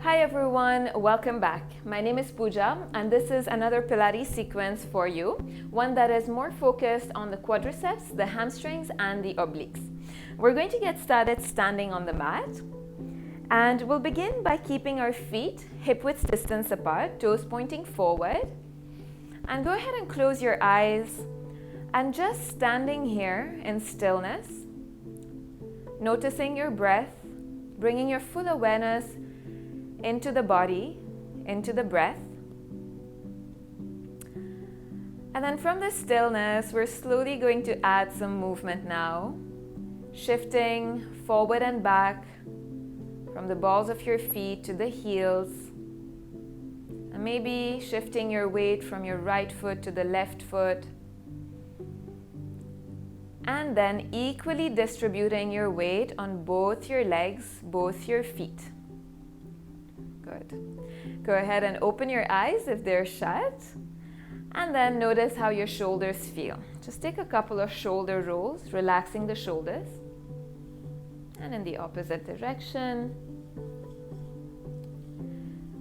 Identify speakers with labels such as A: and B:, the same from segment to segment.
A: Hi everyone, welcome back. My name is Pooja and this is another Pilates sequence for you, one that is more focused on the quadriceps, the hamstrings and the obliques. We're going to get started standing on the mat and we'll begin by keeping our feet hip-width distance apart, toes pointing forward, and go ahead and close your eyes and just standing here in stillness, noticing your breath, bringing your full awareness into the body, into the breath. And then from the stillness, we're slowly going to add some movement now, shifting forward and back from the balls of your feet to the heels, and maybe shifting your weight from your right foot to the left foot, and then equally distributing your weight on both your legs, both your feet. Good. Go ahead and open your eyes if they're shut, and then notice how your shoulders feel. Just take a couple of shoulder rolls, relaxing the shoulders, and in the opposite direction.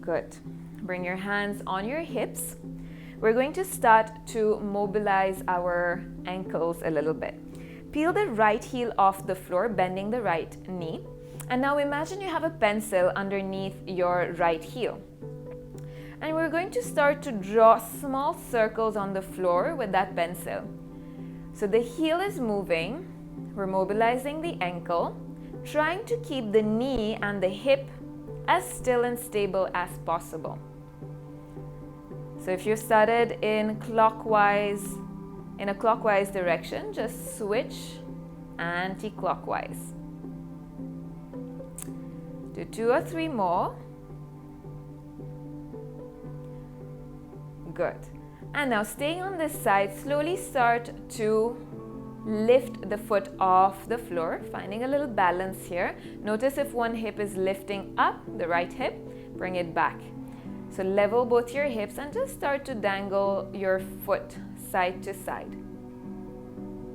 A: Good. Bring your hands on your hips. We're going to start to mobilize our ankles a little bit. Peel the right heel off the floor, bending the right knee. And now imagine you have a pencil underneath your right heel. And we're going to start to draw small circles on the floor with that pencil. So the heel is moving, we're mobilizing the ankle, trying to keep the knee and the hip as still and stable as possible. So if you started in a clockwise direction, just switch anti-clockwise. Do 2 or 3 more. Good. And now staying on this side, slowly start to lift the foot off the floor, finding a little balance here. Notice if one hip is lifting up, the right hip, bring it back. So level both your hips and just start to dangle your foot side to side.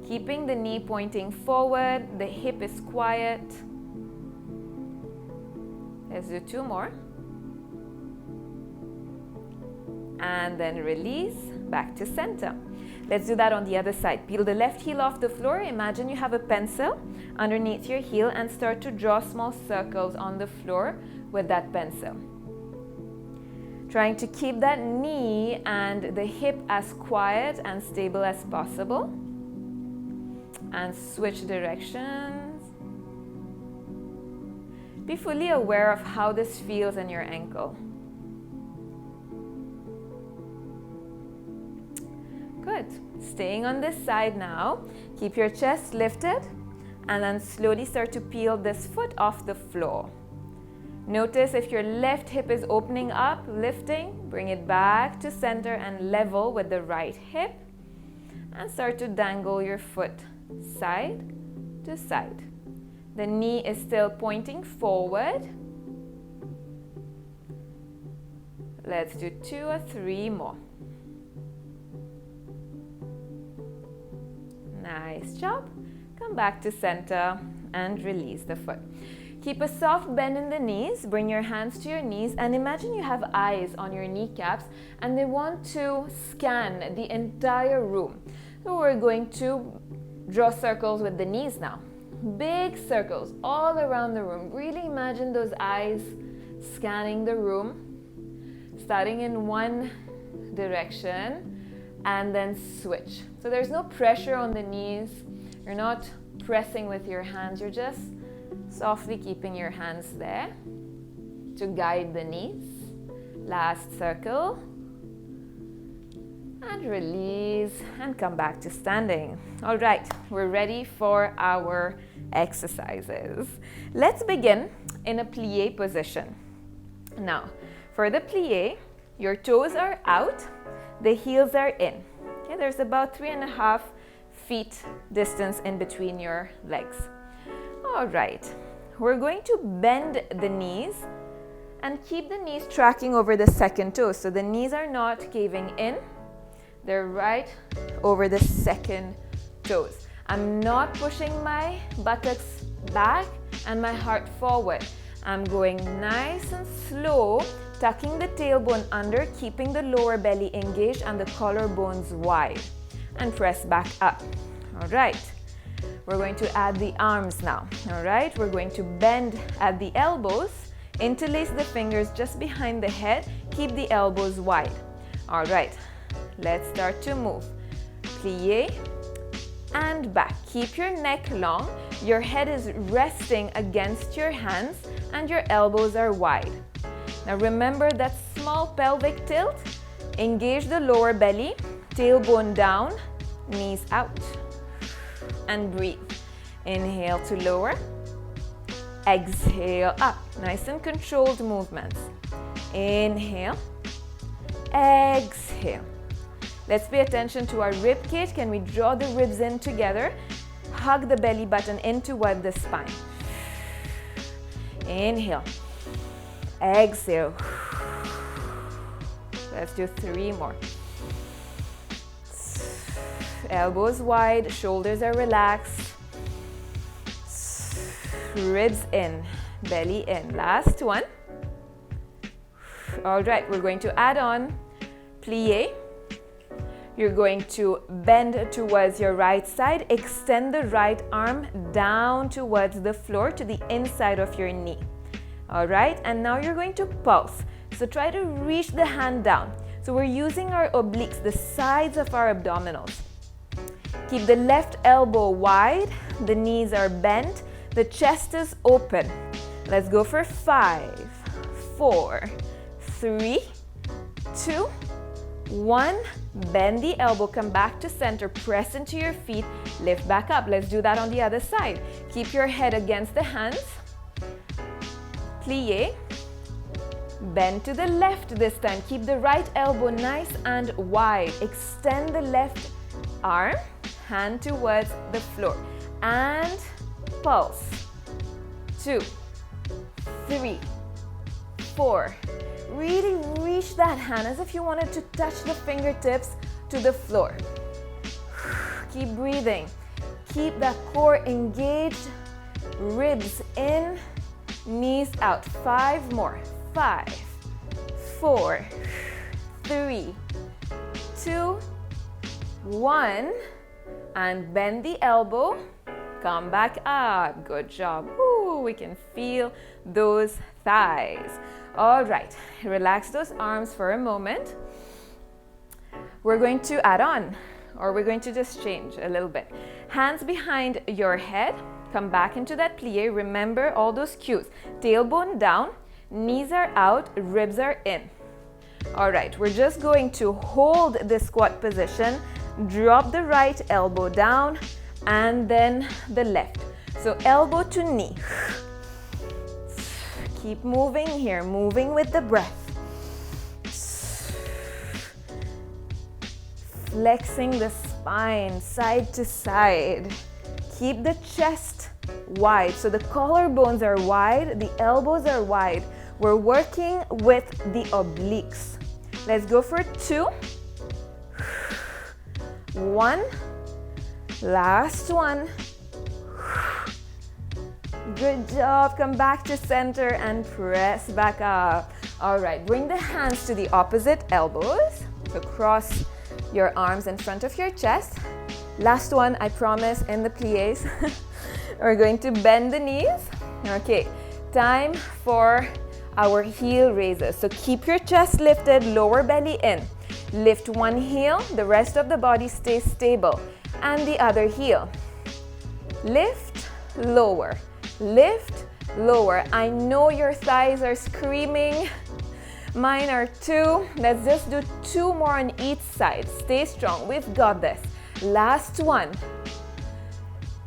A: Keeping the knee pointing forward, the hip is quiet. Let's do 2 more. And then release, back to center. Let's do that on the other side. Peel the left heel off the floor. Imagine you have a pencil underneath your heel and start to draw small circles on the floor with that pencil. Trying to keep that knee and the hip as quiet and stable as possible. And switch directions. Be fully aware of how this feels in your ankle. Good. Staying on this side now. Keep your chest lifted and then slowly start to peel this foot off the floor. Notice if your left hip is opening up, lifting, bring it back to center and level with the right hip. And start to dangle your foot side to side. The knee is still pointing forward. Let's do 2 or 3 more. Nice job. Come back to center and release the foot. Keep a soft bend in the knees. Bring your hands to your knees and imagine you have eyes on your kneecaps and they want to scan the entire room. So we're going to draw circles with the knees now. Big circles all around the room. Really imagine those eyes scanning the room, starting in one direction and then switch. So there's no pressure on the knees. You're not pressing with your hands. You're just softly keeping your hands there to guide the knees. Last circle. And release and come back to standing. All right, we're ready for our exercises. Let's begin in a plie position. Now, for the plie, your toes are out, the heels are in. Okay, there's about 3.5 feet distance in between your legs. All right, we're going to bend the knees and keep the knees tracking over the second toe. So the knees are not caving in. They're right over the second toes. I'm not pushing my buttocks back and my heart forward. I'm going nice and slow, tucking the tailbone under, keeping the lower belly engaged and the collarbones wide. And press back up. All right. We're going to add the arms now. All right. We're going to bend at the elbows, interlace the fingers just behind the head, keep the elbows wide. All right. Let's start to move. Plie and back. Keep your neck long. Your head is resting against your hands and your elbows are wide. Now remember that small pelvic tilt. Engage the lower belly, tailbone down, knees out. And breathe. Inhale to lower. Exhale up. Nice and controlled movements. Inhale. Exhale. Let's pay attention to our rib cage. Can we draw the ribs in together? Hug the belly button in toward the spine. Inhale. Exhale. Let's do 3 more. Elbows wide, shoulders are relaxed. Ribs in, belly in. Last one. All right, we're going to add on plie. You're going to bend towards your right side, extend the right arm down towards the floor to the inside of your knee. All right, and now you're going to pulse. So try to reach the hand down. So we're using our obliques, the sides of our abdominals. Keep the left elbow wide, the knees are bent, the chest is open. Let's go for 5, 4, 3, 2, 1. Bend the elbow, come back to center, press into your feet, lift back up. Let's do that on the other side. Keep your head against the hands. Plie. Bend to the left this time. Keep the right elbow nice and wide. Extend the left arm, hand towards the floor. And pulse. 2, 3, 4. Really reach that hand as if you wanted to touch the fingertips to the floor. Keep breathing. Keep that core engaged. Ribs in, knees out. 5 more. 5, 4, 3, 2, 1. And bend the elbow. Come back up. Good job. Ooh, we can feel those thighs. All right, relax those arms for a moment. We're going to add on, or we're going to just change a little bit. Hands behind your head, come back into that plie. Remember all those cues. Tailbone down, knees are out, ribs are in. All right, we're just going to hold the squat position, drop the right elbow down, and then the left. So elbow to knee. Keep moving here, moving with the breath. Flexing the spine side to side. Keep the chest wide. So the collarbones are wide, the elbows are wide. We're working with the obliques. Let's go for 2. 1. Last one. Good job. Come back to center and press back up. All right, bring the hands to the opposite elbows. So cross your arms in front of your chest. Last one, I promise, in the plies. We're going to bend the knees. Okay, time for our heel raises. So keep your chest lifted, lower belly in. Lift one heel, the rest of the body stays stable. And the other heel. Lift, lower. Lift, lower. I know your thighs are screaming. Mine are too. Let's just do 2 more on each side. Stay strong. We've got this. Last one.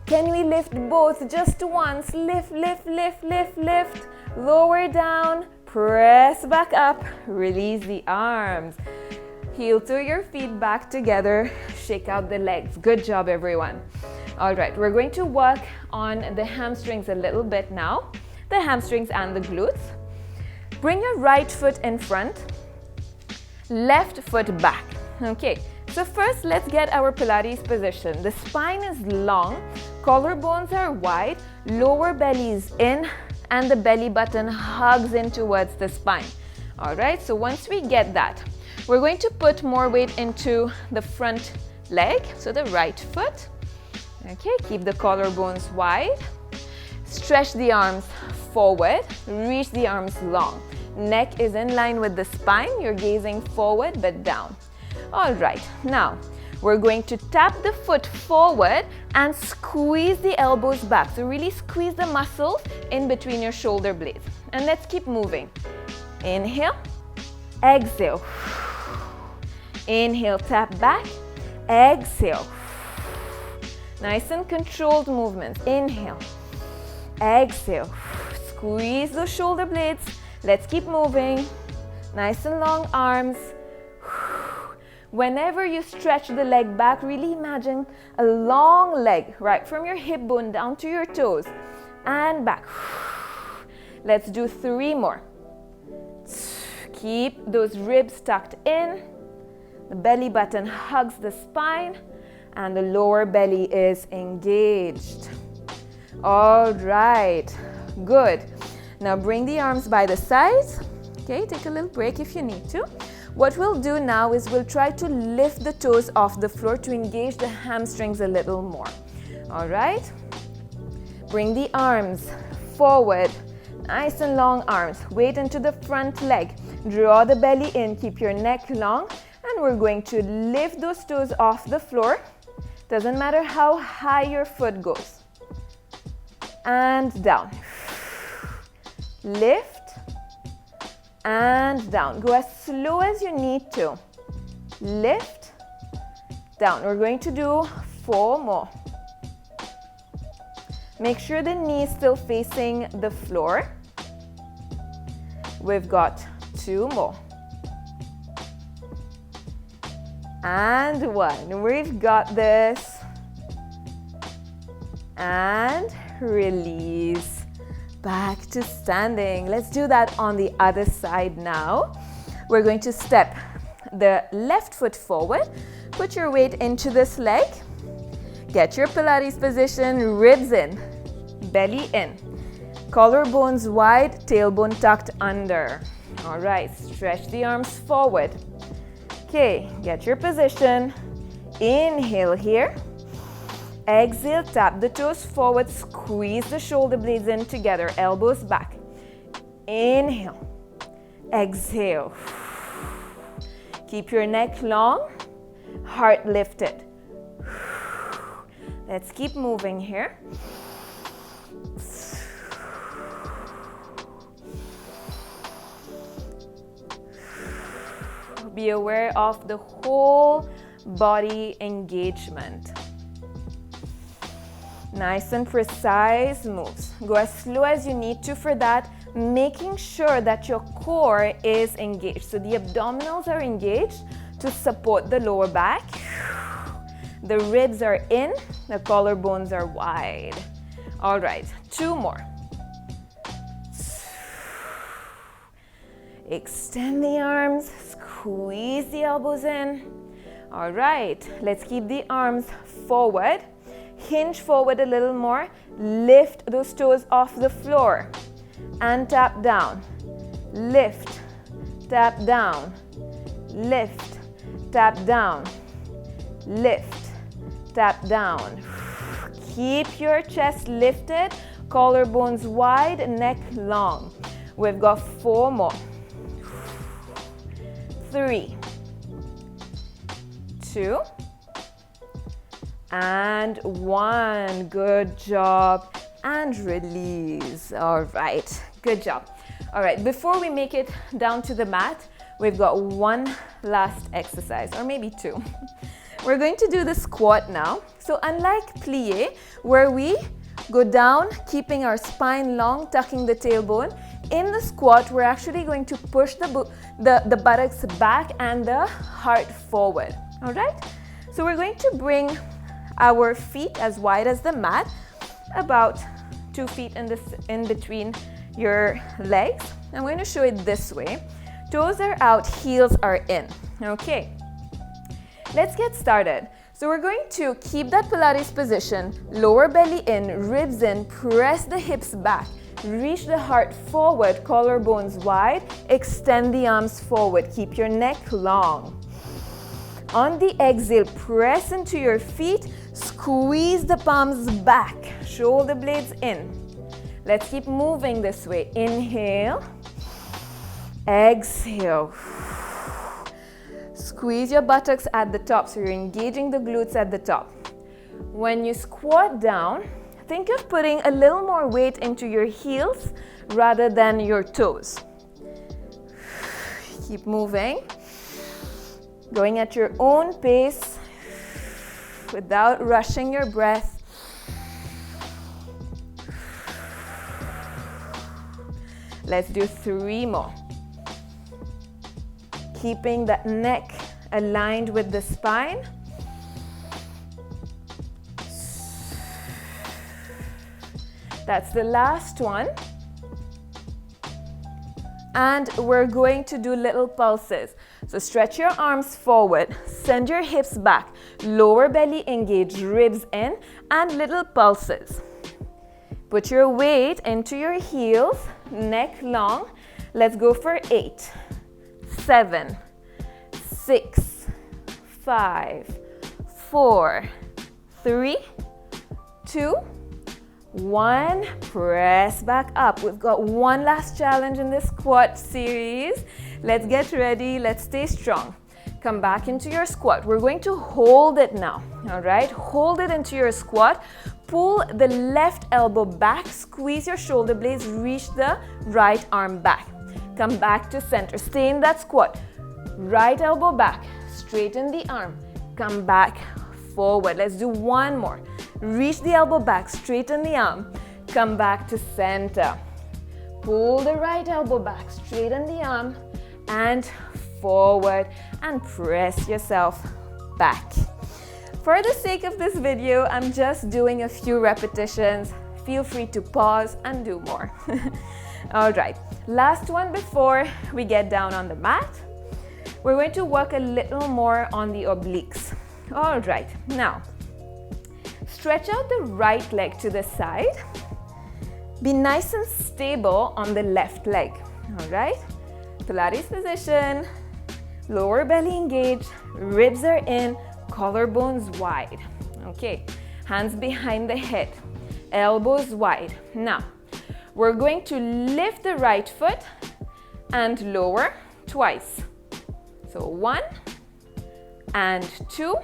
A: Can we lift both just once? Lift, lift, lift, lift, lift. Lower down. Press back up. Release the arms. Heel to your feet back together. Shake out the legs. Good job, everyone. All right, we're going to work on the hamstrings a little bit now. The hamstrings and the glutes. Bring your right foot in front, left foot back. Okay, so first let's get our Pilates position. The spine is long, collarbones are wide, lower belly is in, and the belly button hugs in towards the spine. All right, so once we get that, we're going to put more weight into the front leg, so the right foot. Okay, keep the collarbones wide. Stretch the arms forward, reach the arms long. Neck is in line with the spine, you're gazing forward but down. All right, now we're going to tap the foot forward and squeeze the elbows back. So really squeeze the muscles in between your shoulder blades. And let's keep moving. Inhale, exhale. Inhale, tap back, exhale. Nice and controlled movements. Inhale, exhale. Squeeze those shoulder blades. Let's keep moving. Nice and long arms. Whenever you stretch the leg back, really imagine a long leg right from your hip bone down to your toes and back. Let's do 3 more. Keep those ribs tucked in. The belly button hugs the spine and the lower belly is engaged. All right, good. Now bring the arms by the sides. Okay, take a little break if you need to. What we'll do now is we'll try to lift the toes off the floor to engage the hamstrings a little more. All right, bring the arms forward, nice and long arms. Weight into the front leg. Draw the belly in, keep your neck long, and we're going to lift those toes off the floor. Doesn't matter how high your foot goes. And down. Lift and down. Go as slow as you need to. Lift, down. We're going to do 4 more. Make sure the knee is still facing the floor. We've got 2 more. And 1. We've got this. And release. Back to standing. Let's do that on the other side now. We're going to step the left foot forward. Put your weight into this leg. Get your Pilates position, ribs in, belly in. Collarbones wide, tailbone tucked under. All right, stretch the arms forward. Okay, get your position. Inhale here. Exhale, tap the toes forward, squeeze the shoulder blades in together, elbows back. Inhale, exhale. Keep your neck long, heart lifted. Let's keep moving here. Be aware of the whole body engagement. Nice and precise moves. Go as slow as you need to for that, making sure that your core is engaged. So the abdominals are engaged to support the lower back. The ribs are in, the collarbones are wide. All right, 2 more. Extend the arms, squeeze the elbows in. All right, let's keep the arms forward. Hinge forward a little more. Lift those toes off the floor and tap down. Lift, tap down. Lift, tap down. Lift, tap down. Keep your chest lifted, collarbones wide, neck long. We've got 4 more. 3, 2, and 1. Good job. And release. All right, good job. All right, before we make it down to the mat, we've got 1 last exercise, or maybe 2. We're going to do the squat now. So unlike plie, where we go down, keeping our spine long, tucking the tailbone, in the squat, we're actually going to push the buttocks back and the heart forward. All right? So we're going to bring our feet as wide as the mat, about 2 feet in between your legs. I'm going to show it this way. Toes are out, heels are in. Okay. Let's get started. So we're going to keep that Pilates position, lower belly in, ribs in, press the hips back. Reach the heart forward, collarbones wide. Extend the arms forward. Keep your neck long. On the exhale, press into your feet. Squeeze the palms back. Shoulder blades in. Let's keep moving this way. Inhale. Exhale. Squeeze your buttocks at the top, so you're engaging the glutes at the top. When you squat down, think of putting a little more weight into your heels rather than your toes. Keep moving. Going at your own pace without rushing your breath. Let's do 3 more. Keeping that neck aligned with the spine. That's the last one. And we're going to do little pulses. So stretch your arms forward, send your hips back, lower belly engage, ribs in, and little pulses. Put your weight into your heels, neck long. Let's go for 8, 7, 6, 5, 4, 3, 2, 1. Press back up. We've got one last challenge in this squat series. Let's get ready. Let's stay strong. Come back into your squat. We're going to hold it now. All right, hold it into your squat. Pull the left elbow back. Squeeze your shoulder blades. Reach the right arm back. Come back to center. Stay in that squat. Right elbow back. Straighten the arm. Come back forward. Let's do one more. Reach the elbow back. Straighten the arm. Come back to center. Pull the right elbow back. Straighten the arm. And forward. And press yourself back. For the sake of this video, I'm just doing a few repetitions. Feel free to pause and do more. All right, last one before we get down on the mat. We're going to work a little more on the obliques. All right, now, stretch out the right leg to the side. Be nice and stable on the left leg. All right, Pilates position, lower belly engaged, ribs are in, collarbones wide. Okay, hands behind the head, elbows wide. Now, we're going to lift the right foot and lower twice. So 1 and 2.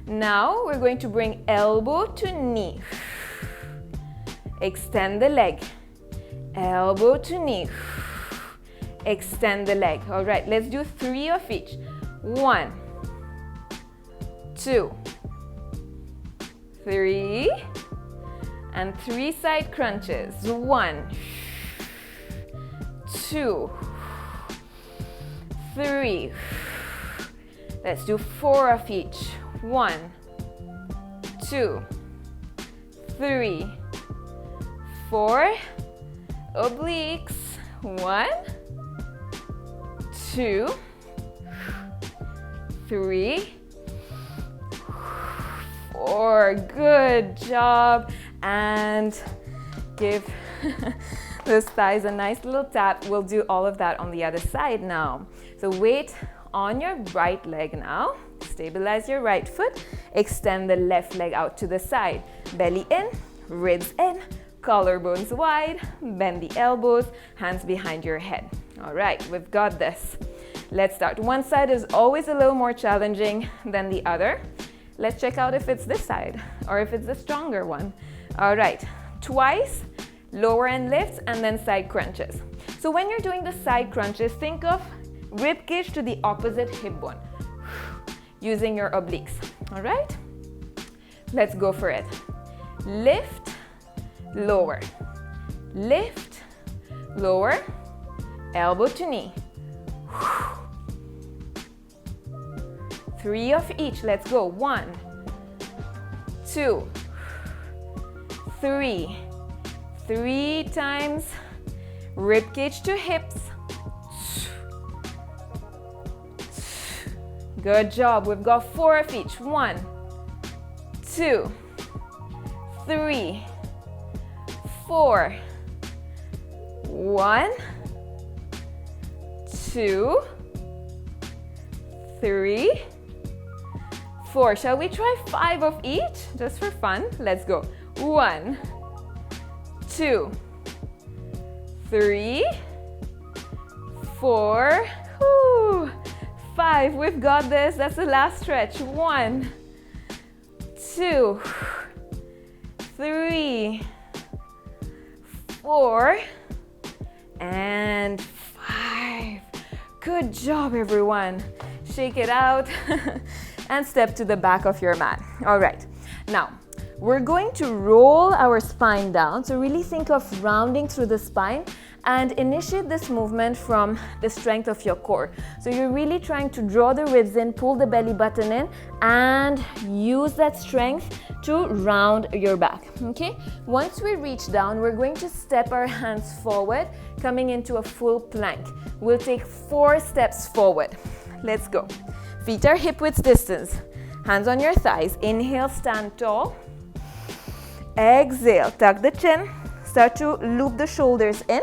A: Now we're going to bring elbow to knee. Extend the leg. Elbow to knee. Extend the leg. All right, let's do 3 of each. 1, 2, 3, and 3 side crunches. 1, 2, 3. Let's do 4 of each. 1, 2, 3, 4. Obliques. 1, 2, 3, 4. Good job. And give those thighs a nice little tap. We'll do all of that on the other side now. So weight on your right leg now. Stabilize your right foot. Extend the left leg out to the side. Belly in, ribs in, collarbones wide. Bend the elbows, hands behind your head. All right, we've got this. Let's start. One side is always a little more challenging than the other. Let's check out if it's this side or if it's the stronger one. All right, twice, lower and lifts, and then side crunches. So when you're doing the side crunches, think of rib cage to the opposite hip bone, using your obliques. All right, let's go for it. Lift, lower, lift, lower, elbow to knee. 3 of each. Let's go. 1, 2, 3. 3 times. Rib cage to hips. Good job. We've got 4 of each. 1, 2, 3, 4, 1, 2, 3, 4. Shall we try 5 of each just for fun? Let's go. 1, 2, 3, 4, 5. We've got this. That's the last stretch. 1, 2, 3, 4, and 5. Good job, everyone. Shake it out and step to the back of your mat. All right. Now, we're going to roll our spine down. So really think of rounding through the spine and initiate this movement from the strength of your core. So you're really trying to draw the ribs in, pull the belly button in, and use that strength to round your back, okay? Once we reach down, we're going to step our hands forward, coming into a full plank. We'll take 4 steps forward. Let's go. Feet are hip width distance. Hands on your thighs. Inhale, stand tall. Exhale, tuck the chin. Start to loop the shoulders in.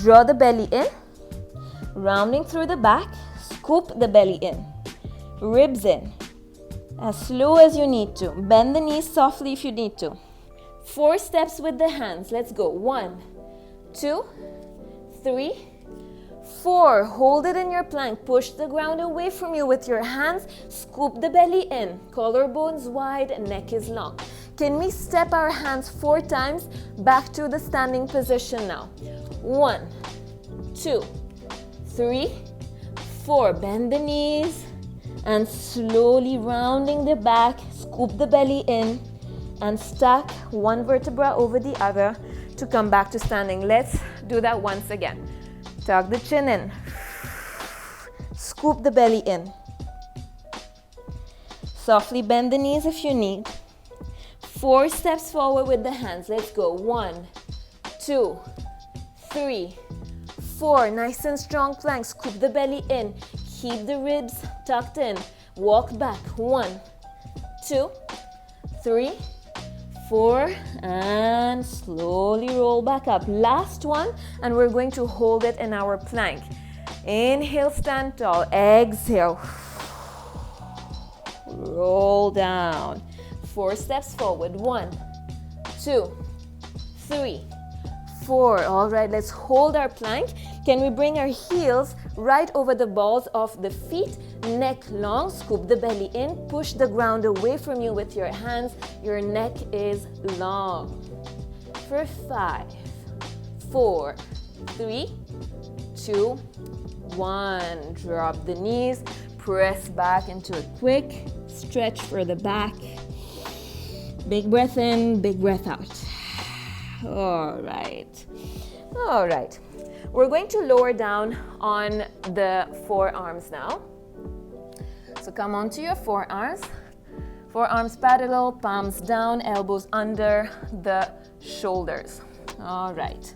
A: Draw the belly in, rounding through the back, scoop the belly in, ribs in, as slow as you need to. Bend the knees softly if you need to. 4 steps with the hands. Let's go. 1, 2, 3, 4. Hold it in your plank. Push the ground away from you with your hands. Scoop the belly in. Collarbones wide, neck is long. Can we step our hands 4 times back to the standing position now? 1, 2, 3, 4. Bend the knees and slowly rounding the back, scoop the belly in and stack one vertebra over the other to come back to standing. Let's do that once again. Tuck the chin in, scoop the belly in. Softly bend the knees if you need. 4 steps forward with the hands. Let's go. 1, 2, 3, 4. Nice and strong plank. Scoop the belly in. Keep the ribs tucked in. Walk back. 1, 2, 3, 4. And slowly roll back up. Last one. And we're going to hold it in our plank. Inhale, stand tall. Exhale. Roll down. 4 steps forward. 1, 2, 3, 4. All right, let's hold our plank. Can we bring our heels right over the balls of the feet? Neck long. Scoop the belly in. Push the ground away from you with your hands. Your neck is long. For 5, 4, 3, 2, 1. Drop the knees. Press back into a quick stretch for the back. Big breath in, big breath out. All right. All right. We're going to lower down on the forearms now. So come onto your forearms. Forearms parallel, palms down, elbows under the shoulders. All right.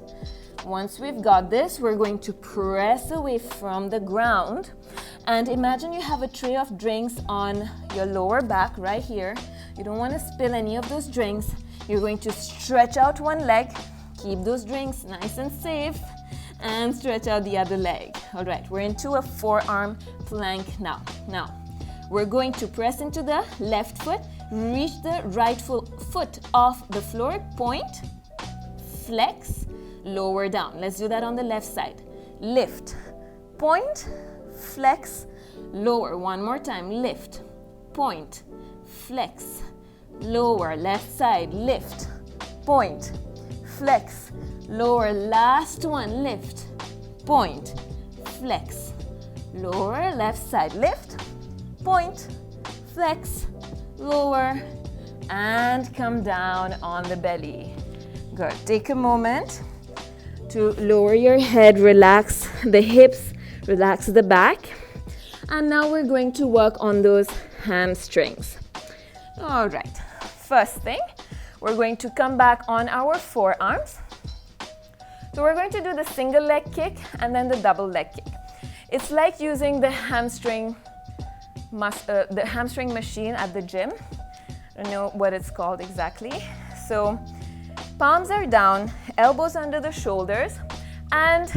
A: Once we've got this, we're going to press away from the ground. And imagine you have a tray of drinks on your lower back right here. You don't want to spill any of those drinks. You're going to stretch out one leg, keep those drinks nice and safe, and stretch out the other leg. All right, we're into a forearm plank now. Now, we're going to press into the left foot, reach the right foot off the floor, point, flex, lower down. Let's do that on the left side. Lift, point, flex, lower. One more time. Lift, point, flex, lower. Left side. Lift, point, flex, lower. Last one. Lift, point, flex, lower. Left side. Lift, point, flex, lower, and come down on the belly. Good. Take a moment to lower your head, relax the hips, relax the back. And now we're going to work on those hamstrings. All right. First thing, we're going to come back on our forearms. So we're going to do the single leg kick and then the double leg kick. It's like using the hamstring machine at the gym. I don't know what it's called exactly. So Palms are down, elbows under the shoulders, and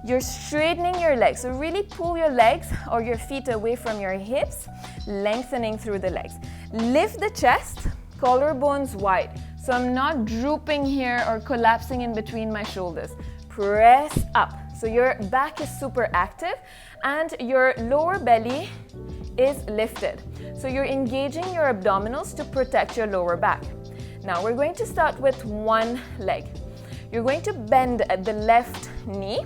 A: you're straightening your legs. So really pull your legs or your feet away from your hips, lengthening through the legs. Lift the chest, collarbones wide. So I'm not drooping here or collapsing in between my shoulders. Press up. So your back is super active and your lower belly is lifted. So you're engaging your abdominals to protect your lower back. Now we're going to start with one leg. You're going to bend at the left knee.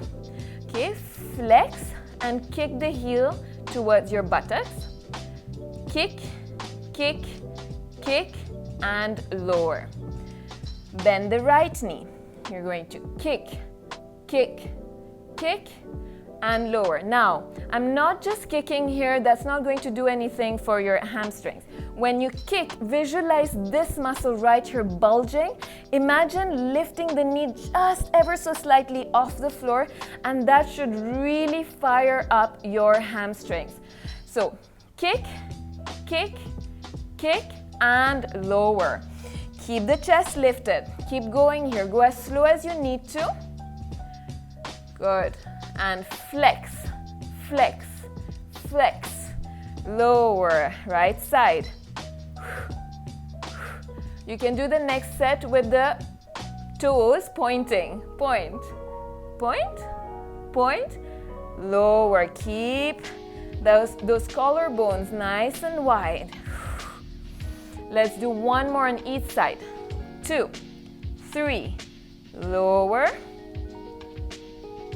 A: Okay, flex and kick the heel towards your buttocks. Kick, kick, kick, and lower. Bend the right knee. You're going to kick, kick, kick, and lower. Now, I'm not just kicking here. That's not going to do anything for your hamstrings. When you kick, visualize this muscle right here bulging. Imagine lifting the knee just ever so slightly off the floor, and that should really fire up your hamstrings. So, kick, kick, kick, and lower. Keep the chest lifted. Keep going here. Go as slow as you need to. Good. And flex, flex, flex. Lower, right side. You can do the next set with the toes pointing. Point, point, point. Lower. Keep those collarbones nice and wide. Let's do one more on each side. 2, 3. Lower.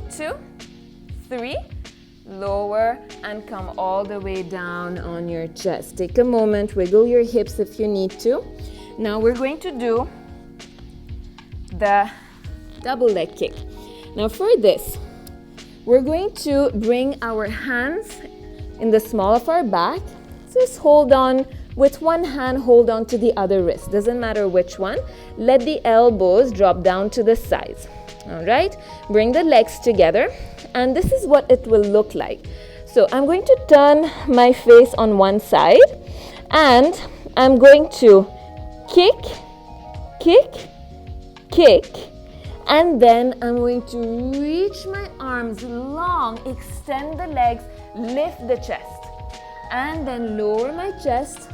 A: 2, 3. Lower and come all the way down on your chest. Take a moment, wiggle your hips if you need to. Now we're going to do the double leg kick. Now for this, we're going to bring our hands in the small of our back. Just hold on with one hand, hold on to the other wrist. Doesn't matter which one. Let the elbows drop down to the sides. All right, bring the legs together, and this is what it will look like. So I'm going to turn my face on one side, and I'm going to kick, kick, kick, and then I'm going to reach my arms long, extend the legs, lift the chest, and then lower my chest,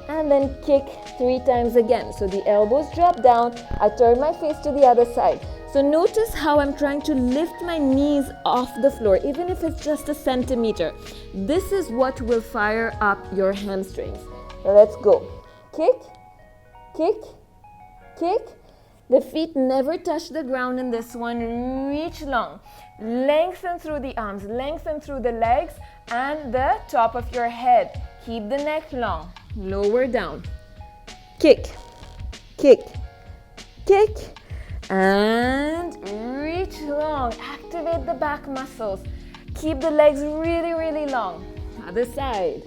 A: and then kick 3 times again. So the elbows drop down, I turn my face to the other side. So notice how I'm trying to lift my knees off the floor, even if it's just a centimeter. This is what will fire up your hamstrings. So let's go. Kick, kick, kick. The feet never touch the ground in this one. Reach long. Lengthen through the arms, lengthen through the legs and the top of your head. Keep the neck long. Lower down. Kick, kick, kick. And reach long. Activate the back muscles. Keep the legs really, really long. Other side.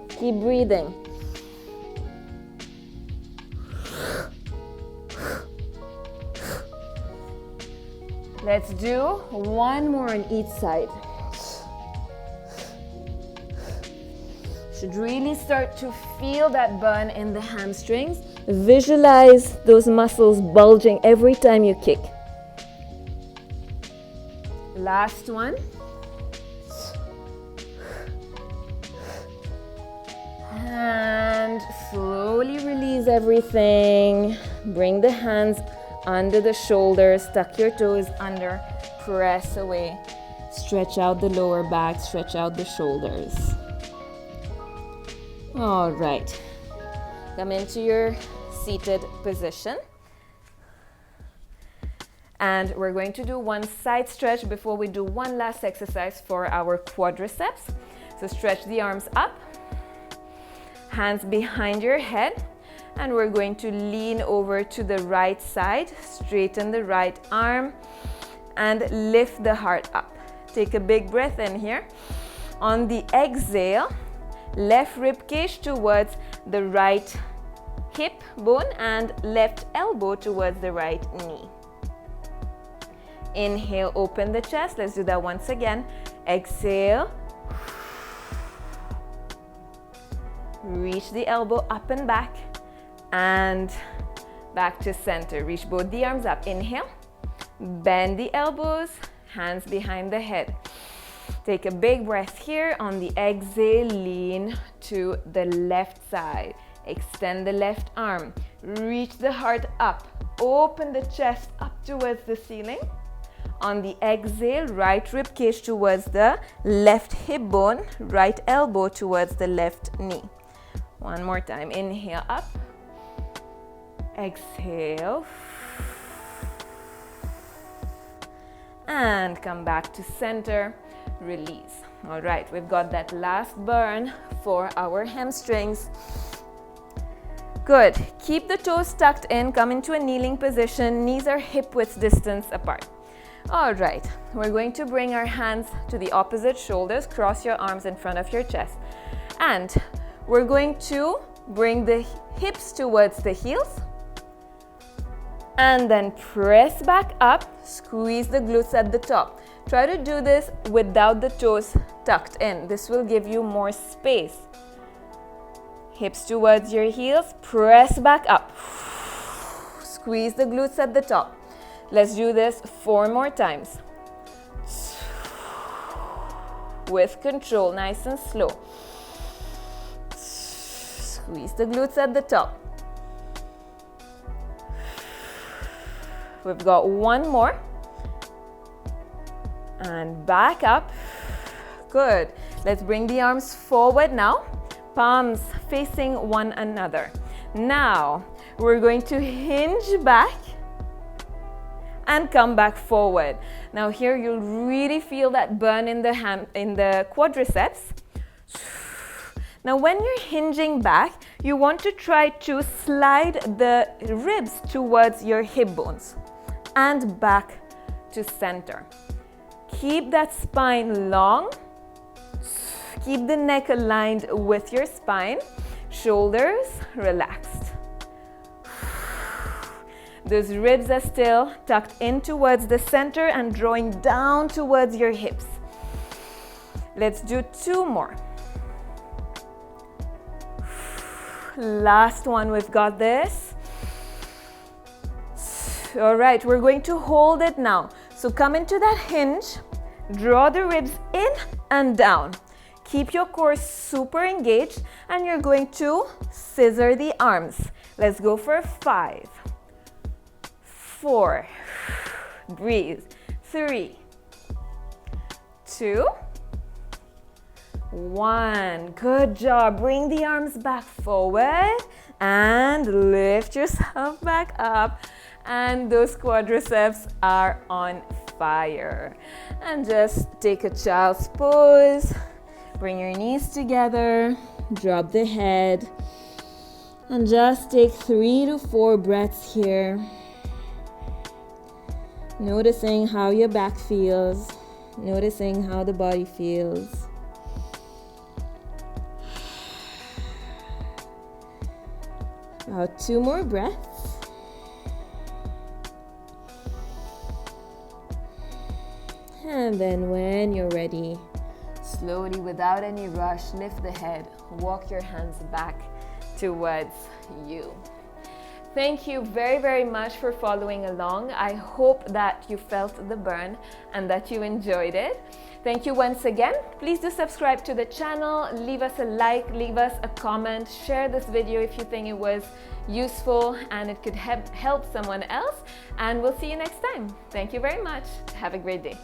A: Keep breathing. Let's do one more on each side. Should really start to feel that burn in the hamstrings. Visualize those muscles bulging every time you kick. Last one. And slowly release everything. Bring the hands under the shoulders, tuck your toes under, press away. Stretch out the lower back, stretch out the shoulders. All right, come into your seated position. And we're going to do one side stretch before we do one last exercise for our quadriceps. So stretch the arms up, hands behind your head, and we're going to lean over to the right side, straighten the right arm, and lift the heart up. Take a big breath in here. On the exhale, left rib cage towards the right hip bone and left elbow towards the right knee. Inhale, open the chest. Let's do that once again. Exhale. Reach the elbow up and back. and back to center. Reach both the arms up. Inhale, bend the elbows, hands behind the head. Take a big breath here. On the exhale, lean to the left side. Extend the left arm. Reach the heart up. Open the chest up towards the ceiling. On the exhale, right rib cage towards the left hip bone, right elbow towards the left knee. One more time. Inhale up. Exhale. And come back to center. Release. All right, we've got that last burn for our hamstrings. Good. Keep the toes tucked in. Come into a kneeling position. Knees are hip width distance apart. All right, we're going to bring our hands to the opposite shoulders. Cross your arms in front of your chest. And we're going to bring the hips towards the heels. And then press back up. Squeeze the glutes at the top. Try to do this without the toes tucked in. This will give you more space. Hips towards your heels. Press back up. Squeeze the glutes at the top. Let's do this 4 more times. With control, nice and slow. Squeeze the glutes at the top. We've got 1 more. And back up. Good. Let's bring the arms forward now. Palms facing one another. Now, we're going to hinge back and come back forward. Now here you'll really feel that burn in the quadriceps. Now when you're hinging back, you want to try to slide the ribs towards your hip bones and back to center. Keep that spine long. Keep the neck aligned with your spine. Shoulders relaxed. Those ribs are still tucked in towards the center and drawing down towards your hips. Let's do 2 more. Last one, we've got this. All right, we're going to hold it now. So come into that hinge, draw the ribs in and down. Keep your core super engaged and you're going to scissor the arms. Let's go for 5, 4, breathe, 3, 2, 1. Good job. Bring the arms back forward and lift yourself back up. And those quadriceps are on fire. And just take a child's pose. Bring your knees together. Drop the head. And just take 3 to 4 breaths here. Noticing how your back feels. Noticing how the body feels. About 2 more breaths. And then when you're ready, slowly, without any rush, lift the head, walk your hands back towards you. Thank you very, very much for following along. I hope that you felt the burn and that you enjoyed it. Thank you once again. Please do subscribe to the channel, leave us a like, leave us a comment, share this video if you think it was useful and it could help someone else. And we'll see you next time. Thank you very much. Have a great day.